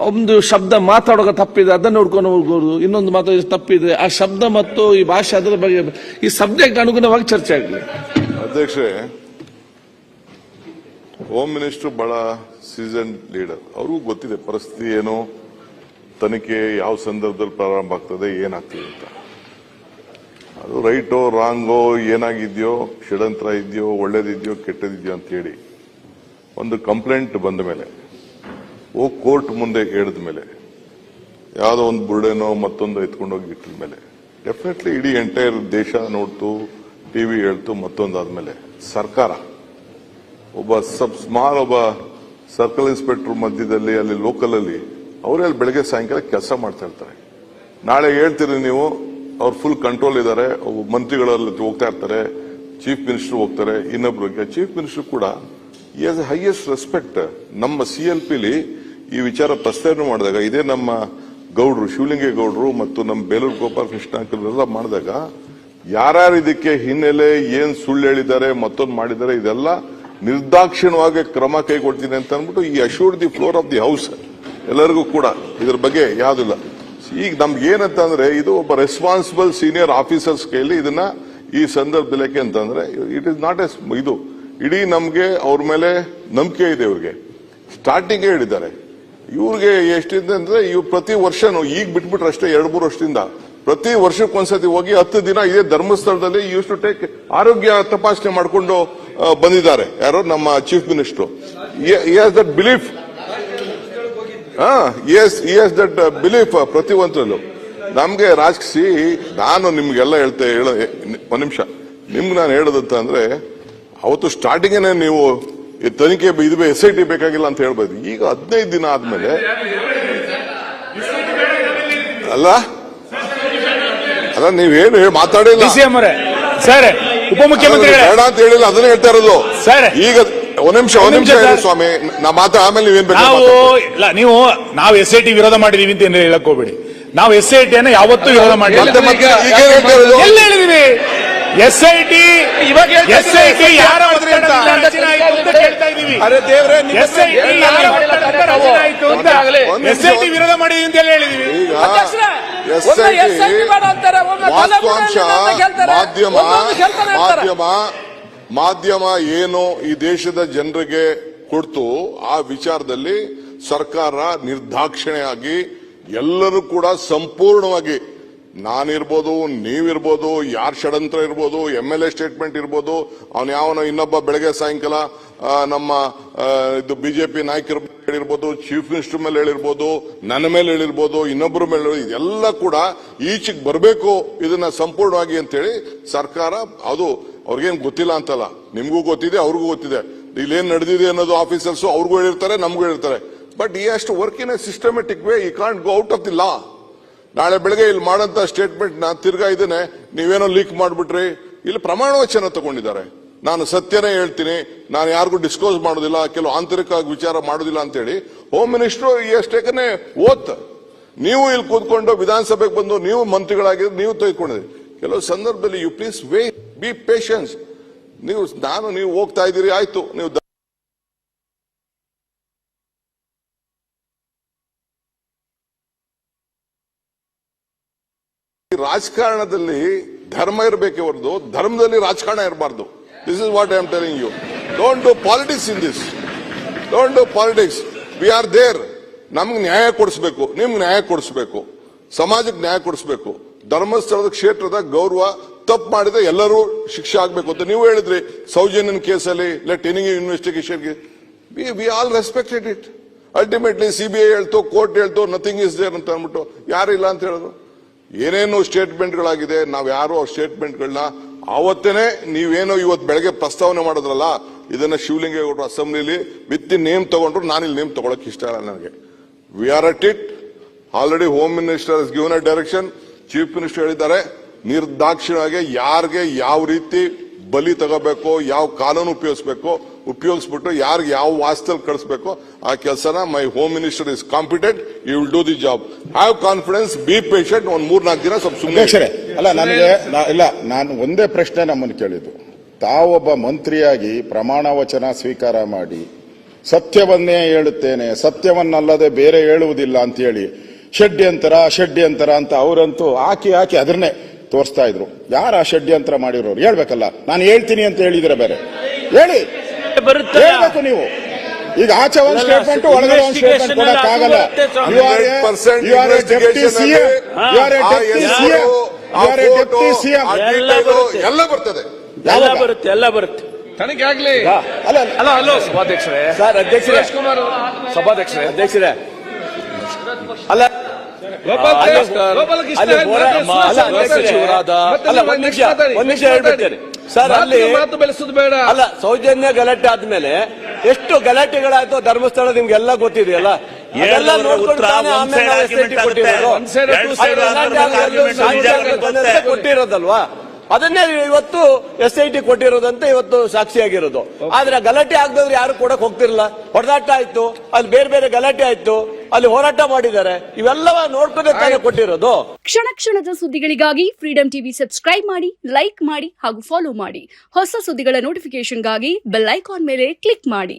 ಒಂದು ಶಬ್ದ ಮಾತಾಡುವಾಗ ತಪ್ಪಿದೆ ಅದನ್ನು ನೋಡ್ಕೊಂಡು ಹೋಗೋದು, ಇನ್ನೊಂದು ಮಾತಾಡ ತಪ್ಪಿದೆ ಆ ಶಬ್ದ ಮತ್ತು ಈ ಭಾಷೆ ಅದರ ಬಗ್ಗೆ ಈ ಸಬ್ಜೆಕ್ಟ್ ಅನುಗುಣವಾಗಿ ಚರ್ಚೆ ಆಗಲಿ. ಅಧ್ಯಕ್ಷರೇ, ಹೋಮ್ ಮಿನಿಸ್ಟರ್ ಬಹಳ ಸೀಸನ್ ಲೀಡರ್, ಅವ್ರಿಗೂ ಗೊತ್ತಿದೆ ಪರಿಸ್ಥಿತಿ ಏನು, ತನಿಖೆ ಯಾವ ಸಂದರ್ಭದಲ್ಲಿ ಪ್ರಾರಂಭ ಆಗ್ತದೆ, ಏನಾಗ್ತದೆ ಅಂತ. ಅದು ರೈಟೋ ರಾಂಗೋ, ಏನಾಗಿದ್ಯೋ, ಷಡ್ಯಂತ್ರ ಇದೆಯೋ, ಒಳ್ಳೇದಿದೆಯೋ, ಕೆಟ್ಟದಿದೆಯೋ ಅಂತ ಹೇಳಿ ಒಂದು ಕಂಪ್ಲೇಂಟ್ ಬಂದ ಮೇಲೆ ಕೋರ್ಟ್ ಮುಂದೆ ಹೇಳಿದ ಮೇಲೆ, ಯಾವುದೋ ಒಂದು ಬುರ್ಡೆನೋ ಮತ್ತೊಂದು ಎತ್ಕೊಂಡೋಗಿ ಇಟ್ಟಿದ ಮೇಲೆ ಡೆಫಿನೆಟ್ಲಿ ಇಡೀ ಎಂಟೈರ್ ದೇಶ ನೋಡ್ತು, ಟಿವಿ ಹೇಳ್ತು, ಮತ್ತೊಂದಾದ್ಮೇಲೆ ಸರ್ಕಾರ ಒಬ್ಬ ಒಬ್ಬ ಸರ್ಕಲ್ ಇನ್ಸ್ಪೆಕ್ಟರ್ ಮಧ್ಯದಲ್ಲಿ ಅಲ್ಲಿ ಲೋಕಲ್ ಅಲ್ಲಿ ಅವರೇ ಅಲ್ಲಿ ಬೆಳಗ್ಗೆ ಸಾಯಂಕಾಲ ಕೆಲಸ ಮಾಡ್ತಾ ಇರ್ತಾರೆ. ನಾಳೆ ಹೇಳ್ತೀರಿ ನೀವು ಅವ್ರು ಫುಲ್ ಕಂಟ್ರೋಲ್ ಇದ್ದಾರೆ, ಮಂತ್ರಿಗಳಲ್ಲಿ ಹೋಗ್ತಾ ಇರ್ತಾರೆ, ಚೀಫ್ ಮಿನಿಸ್ಟರ್ ಹೋಗ್ತಾರೆ, ಇನ್ನೊಬ್ರಿಗೆ ಚೀಫ್ ಮಿನಿಸ್ಟರ್ ಕೂಡ ಈ ಆಸ್ ಎ ಹೈಯೆಸ್ಟ್ ರೆಸ್ಪೆಕ್ಟ್. ನಮ್ಮ CLPಲಿ ಈ ವಿಚಾರ ಪ್ರಸ್ತಾವನೆ ಮಾಡಿದಾಗ ಇದೇ ನಮ್ಮ ಗೌಡ್ರು ಶಿವಲಿಂಗೇಗೌಡರು ಮತ್ತು ನಮ್ಮ ಬೇಲೂರು ಗೋಪಾಲಕೃಷ್ಣ ಅಂಕಲ್ ಮಾಡಿದಾಗ ಯಾರ್ಯಾರು ಇದಕ್ಕೆ ಹಿನ್ನೆಲೆ ಏನ್ ಸುಳ್ಳು ಹೇಳಿದ್ದಾರೆ, ಮತ್ತೊಂದು ಮಾಡಿದ್ದಾರೆ, ಇದೆಲ್ಲ ನಿರ್ದಾಕ್ಷಿಣ್ಯವಾಗಿ ಕ್ರಮ ಕೈಗೊಳ್ತೀನಿ ಅಂತ ಅಂದ್ಬಿಟ್ಟು he assured the floor of the house ಎಲ್ಲರಿಗೂ ಕೂಡ ಇದ್ರ ಬಗ್ಗೆ ಯಾವ್ದಿಲ್ಲ. ಈಗ ನಮ್ಗೆ ಏನಂತ ಅಂದ್ರೆ ಇದು ಒಬ್ಬ ರೆಸ್ಪಾನ್ಸಿಬಲ್ ಸೀನಿಯರ್ ಆಫೀಸರ್ಸ್ ಕೈಲಿ ಇದನ್ನ ಈ ಸಂದರ್ಭದಲ್ಲಿ ಅಂತಂದ್ರೆ ಇಟ್ ಇಸ್ ನಾಟ್ ಇದು ಇಡೀ ನಮ್ಗೆ ಅವ್ರ ಮೇಲೆ ನಂಬಿಕೆ ಇದೆ. ಇವ್ರಿಗೆ ಸ್ಟಾರ್ಟಿಂಗ್ ಹೇಳಿದ್ದಾರೆ, ಇವ್ರಿಗೆ ಎಷ್ಟಿದೆ ಅಂದ್ರೆ ಇವ್ರು ಪ್ರತಿ ವರ್ಷನೂ ಈಗ ಬಿಟ್ಬಿಟ್ರೆ ಅಷ್ಟೇ 2-3 ವರ್ಷದಿಂದ ಪ್ರತಿ ವರ್ಷಕ್ಕೊಂದ್ಸತಿ ಹೋಗಿ 10 ದಿನ ಇದೇ ಧರ್ಮಸ್ಥಳದಲ್ಲಿ ಯೂಸ್ ಟು ಟೇಕ್ ಆರೋಗ್ಯ ತಪಾಸಣೆ ಮಾಡಿಕೊಂಡು ಬಂದಿದ್ದಾರೆ. ಯಾರೋ ನಮ್ಮ chief minister. That belief that belief ಪ್ರತಿ ಒಂದ್ರಲ್ಲೂ ನಮ್ಗೆ ರಾಜಕೀಯ. ನಾನು ನಿಮ್ಗೆಲ್ಲ ಒಂದ್ ನಿಮಿಷ ನಿಮ್ಗೆ ನಾನು ಹೇಳೋದಂತ ಅಂದ್ರೆ ಅವತ್ತು ಸ್ಟಾರ್ಟಿಂಗೇನೆ ನೀವು ತನಿಖೆ ಇದು SIT ಬೇಕಾಗಿಲ್ಲ ಅಂತ ಹೇಳ್ಬೋದು. ಈಗ 15 ದಿನ ಆದ್ಮೇಲೆ ಅಲ್ಲ ನೀವೇನು ಮಾತಾಡಿಲ್ಲ ಸರ್, ಉಪಮುಖ್ಯಮಂತ್ರಿ ಬೇಡ ಅಂತ ಹೇಳಿಲ್ಲ, ಅದನ್ನ ಹೇಳ್ತಾ ಇರೋದು. ಈಗ ಒಂದ್ ನಿಮಿಷ ಸ್ವಾಮಿ, ನಾ ಆಮೇಲೆ ನೀವೇನ್ ಬೇಕು ನೀವು ನಾವು SIT ವಿರೋಧ ಮಾಡಿದೀವಿ ಅಂತ ಏನು ಹೇಳಕ್ ಹೋಗ್ಬೇಡಿ. ನಾವು SIT ಅನ್ನ ಯಾವತ್ತೂ ವಿರೋಧ ಮಾಡಿಲ್ಲ. ಎಲ್ಲಿ ಹೇಳಿದೀವಿ? SIT ಯಾರ SIT ವಿರೋಧ ಮಾಡಿದೀವಿ ಅಂತ ಹೇಳಿದೀವಿ. ಮಾಧ್ಯಮ ಏನು ಈ ದೇಶದ ಜನರಿಗೆ ಕೊಡ್ತು, ಆ ವಿಚಾರದಲ್ಲಿ ಸರ್ಕಾರ ನಿರ್ದಾಕ್ಷಿಣ್ಯವಾಗಿ ಎಲ್ಲರೂ ಕೂಡ ಸಂಪೂರ್ಣವಾಗಿ, ನಾನಿರ್ಬೋದು, ನೀವಿರ್ಬೋದು, ಯಾರ್ ಷಡ್ಯಂತ್ರ ಇರ್ಬೋದು, MLA ಸ್ಟೇಟ್ಮೆಂಟ್ ಇರ್ಬೋದು, ಅವನ್ ಯಾವನೋ ಇನ್ನೊಬ್ಬ ಬೆಳಗ್ಗೆ ಸಾಯಂಕಾಲ ನಮ್ಮ ಇದು BJP ನಾಯಕರ ಹೇಳಿರ್ಬೋದು, ಚೀಫ್ ಮಿನಿಸ್ಟರ್ ಮೇಲೆ ಹೇಳಿರ್ಬೋದು, ನನ್ನ ಮೇಲೆ ಹೇಳಿರ್ಬೋದು, ಇನ್ನೊಬ್ಬರ ಮೇಲೆ, ಇದೆಲ್ಲ ಕೂಡ ಈಚೆಗೆ ಬರಬೇಕು ಇದನ್ನ ಸಂಪೂರ್ಣವಾಗಿ ಅಂತೇಳಿ ಸರ್ಕಾರ. ಅದು ಅವ್ರಿಗೇನು ಗೊತ್ತಿಲ್ಲ ಅಂತಲ್ಲ, ನಿಮ್ಗೂ ಗೊತ್ತಿದೆ, ಅವ್ರಿಗೂ ಗೊತ್ತಿದೆ ಇಲ್ಲೇನ್ ನಡೆದಿದೆ ಅನ್ನೋದು. ಆಫೀಸರ್ಸ್ ಅವ್ರಿಗೂ ಹೇಳಿರ್ತಾರೆ, ನಮಗೂ ಹೇಳಿರ್ತಾರೆ. But he has to work in a systematic way. You can't go out of the law. ನಾಳೆ ಬೆಳಗ್ಗೆ ಇಲ್ಲಿ ಮಾಡಂತ ಸ್ಟೇಟ್ಮೆಂಟ್ ನಾ ತಿರ್ಗಾ ಇದನ್ನೇ ನೀವೇನೋ ಲೀಕ್ ಮಾಡ್ಬಿಟ್ರಿ, ಇಲ್ಲಿ ಪ್ರಮಾಣ ವಚನ ತಗೊಂಡಿದ್ದಾರೆ. ನಾನು ಸತ್ಯನೇ ಹೇಳ್ತೀನಿ, ನಾನು ಯಾರಿಗೂ ಡಿಸ್ಕ್ಲೋಸ್ ಮಾಡೋದಿಲ್ಲ, ಕೆಲವು ಆಂತರಿಕ ವಿಚಾರ ಮಾಡೋದಿಲ್ಲ ಅಂತ ಹೇಳಿ ಹೋಮ್ ಮಿನಿಸ್ಟರ್ ಎಷ್ಟೇಕನೆ ಓತ್. ನೀವು ಇಲ್ಲಿ ಕೂತ್ಕೊಂಡು ವಿಧಾನಸಭೆಗೆ ಬಂದು ನೀವು ಮಂತ್ರಿಗಳಾಗಿದ್ರೆ ನೀವು ತೆಗೆದುಕೊಂಡಿದ್ರಿ. ಕೆಲವು ಸಂದರ್ಭದಲ್ಲಿ you please wait, be patience. ನೀವು ಹೋಗ್ತಾ ಇದ್ದೀರಿ, ಆಯ್ತು. ನೀವು ರಾಜಕಾರಣದಲ್ಲಿ ಧರ್ಮ ಇರಬೇಕೆ ಹೊರತು ಧರ್ಮದಲ್ಲಿ ರಾಜಕಾರಣ ಇರಬಾರ್ದು. This is what I am telling you. Don't do politics in this. Don't do politics. We are there. ನಮ್ಗೆ ನ್ಯಾಯ ಕೊಡಿಸ್ಬೇಕು, ನಿಮ್ಗೆ ನ್ಯಾಯ ಕೊಡಿಸ್ಬೇಕು, ಸಮಾಜಕ್ಕೆ ನ್ಯಾಯ ಕೊಡಿಸ್ಬೇಕು. ಧರ್ಮಸ್ಥಳದ ಕ್ಷೇತ್ರದ ಗೌರವ ತಪ್ಪು ಮಾಡಿದ್ರೆ ಎಲ್ಲರೂ ಶಿಕ್ಷೆ ಆಗ್ಬೇಕು ಅಂತ ನೀವು ಹೇಳಿದ್ರಿ. ಸೌಜನ್ಯನ್ ಕೇಸಲ್ಲಿ let any investigation we all respected it. Ultimately CBI ಹೇಳ್ತು, ಕೋರ್ಟ್ ಹೇಳ್ತು, ನಥಿಂಗ್ ಇಸ್ ದೇರ್ ಅಂತ ಅಂದ್ಬಿಟ್ಟು ಯಾರು ಇಲ್ಲ ಅಂತ ಹೇಳಿದ್ರು. ಏನೇನು ಸ್ಟೇಟ್ಮೆಂಟ್ಗಳಾಗಿದೆ, ನಾವ್ ಯಾರು ಸ್ಟೇಟ್ಮೆಂಟ್ಗಳನ್ನ ಆವತ್ತೇನೆ ನೀವೇನೋ ಇವತ್ತು ಬೆಳಗ್ಗೆ ಪ್ರಸ್ತಾವನೆ ಮಾಡಿದ್ರಲ್ಲ, ಇದನ್ನ ಶಿವಲಿಂಗೇಗೌಡರು ಅಸೆಂಬ್ಲಿಲಿ ವಿತ್ ನೇಮ್ ತಗೊಂಡ್ರು. ನಾನಿಲ್ಲಿ ನೇಮ್ ತಗೊಳಕ್ ಇಷ್ಟ ಇಲ್ಲ ನನಗೆ. We are at it. Already home minister ಹಸ್ given a direction. Chief minister ಹೇಳಿದ್ದಾರೆ, ನಿರ್ದಾಕ್ಷಿಣ್ಯವಾಗಿ ಯಾರಿಗೆ ಯಾವ ರೀತಿ ಬಲಿ ತಗೋಬೇಕು, ಯಾವ ಕಾನೂನು ಉಪಯೋಗಿಸ್ಬಿಟ್ಟು ಯಾರಿಗೆ ಯಾವ ವಾಸ್ತಲ್ಲಿ ಕಳಿಸ್ಬೇಕು ಆ ಕೆಲಸನ my home minister is competent. You will do the job. Have confidence, be patient. ಒಂದ್ 3-4 ದಿನ ಸ್ವಲ್ಪ ಸುಮ್ಮನೆ ಅಲ್ಲ. ನನಗೆ ನಾನು ಒಂದೇ ಪ್ರಶ್ನೆ ನಮ್ಮನ್ನು ಕೇಳಿದ್ದು, ತಾವೊಬ್ಬ ಮಂತ್ರಿಯಾಗಿ ಪ್ರಮಾಣ ವಚನ ಸ್ವೀಕಾರ ಮಾಡಿ ಸತ್ಯವನ್ನೇ ಹೇಳುತ್ತೇನೆ, ಸತ್ಯವನ್ನಲ್ಲದೆ ಬೇರೆ ಹೇಳುವುದಿಲ್ಲ ಅಂತ ಹೇಳಿ ಷಡ್ಯಂತರ ಅಂತ ಅವರಂತೂ ಹಾಕಿ ಅದನ್ನೇ ತೋರಿಸ್ತಾ ಇದ್ರು. ಯಾರ ಷಡ್ಯಂತ್ರ ಮಾಡಿರೋರು ಹೇಳ್ಬೇಕಲ್ಲ. ನಾನು ಹೇಳ್ತೀನಿ ಅಂತ ಹೇಳಿದ್ರೆ ಬೇರೆ ಹೇಳಿ, ಹೇಳ್ಬೇಕು ನೀವು. ಈಗ ಆಚೆ ಒಂದು ಸ್ಟೇಟ್ಮೆಂಟ್ ಒಳಗಡೆ ಒಂದು ಸ್ಟೇಟ್ಮೆಂಟ್ ಕೊಡಕ್ಕಾಗಲ್ಲ. You are a deputy CM, you are a deputy CM, you are a deputy CM. ಎಲ್ಲ ಬರ್ತದೆ, ಎಲ್ಲ ಬರುತ್ತೆ ತನಿಖೆ ಆಗ್ಲಿ. ಅಲ್ಲ ಸಭಾಧ್ಯಕ್ಷರೇ, ಸರ್ ಅಧ್ಯಕ್ಷರೇ, ಅಧ್ಯಕ್ಷರೇ ಅಲ್ಲ ಒಂದ್ ನಿಮಿಷ ಹೇಳ್ಬಿಡ್ತೇನೆ ಸರ್. ಅಲ್ಲಿ ಮಾತು ಬೆಳೆಸೋದು ಬೇಡ. ಅಲ್ಲ, ಸೌಜನ್ಯ ಗಲಾಟೆ ಆದ್ಮೇಲೆ ಎಷ್ಟು ಗಲಾಟೆಗಳಾಯ್ತು ಧರ್ಮಸ್ಥಳ ನಿಮ್ಗೆಲ್ಲ ಗೊತ್ತಿದೆಯಲ್ಲ. ಅದೆಲ್ಲ ನೋಡ್ಕೊಂಡು ತಾನೇ ಆಮೇಲೆ ನಾವು SIT ಕೊಟ್ಟಿರೋದಲ್ವಾ. ಅದನ್ನೇ ಇವತ್ತು SIT ಕೊಟ್ಟಿರೋದಂತ ಇವತ್ತು ಸಾಕ್ಷಿಯಾಗಿರೋದು. ಆದ್ರೆ ಗಲಾಟೆ ಆಗದವ್ರು ಯಾರು ಕೊಡಕ್ ಹೋಗ್ತಿರಲ್ಲ. ಹೊಡೆದಾಟ ಆಯ್ತು, ಅಲ್ಲಿ ಬೇರೆ ಬೇರೆ ಗಲಾಟೆ ಆಯ್ತು, ಅಲ್ಲಿ ಹೋರಾಟ ಮಾಡಿದ್ದಾರೆ. ಇವೆಲ್ಲವ ನೋಡ್ಕೊಂಡೆ ತಾನೇ ಕೊಟ್ಟಿರೋದು. ಕ್ಷಣ ಕ್ಷಣದ ಸುದ್ದಿಗಳಿಗಾಗಿ ಫ್ರೀಡಂ ಟಿವಿ ಸಬ್ಸ್ಕ್ರೈಬ್ ಮಾಡಿ, ಲೈಕ್ ಮಾಡಿ ಹಾಗೂ ಫಾಲೋ ಮಾಡಿ. ಹೊಸ ಸುದ್ದಿಗಳ ನೋಟಿಫಿಕೇಶನ್ಗಾಗಿ ಬೆಲ್ ಐಕಾನ್ ಮೇಲೆ ಕ್ಲಿಕ್ ಮಾಡಿ.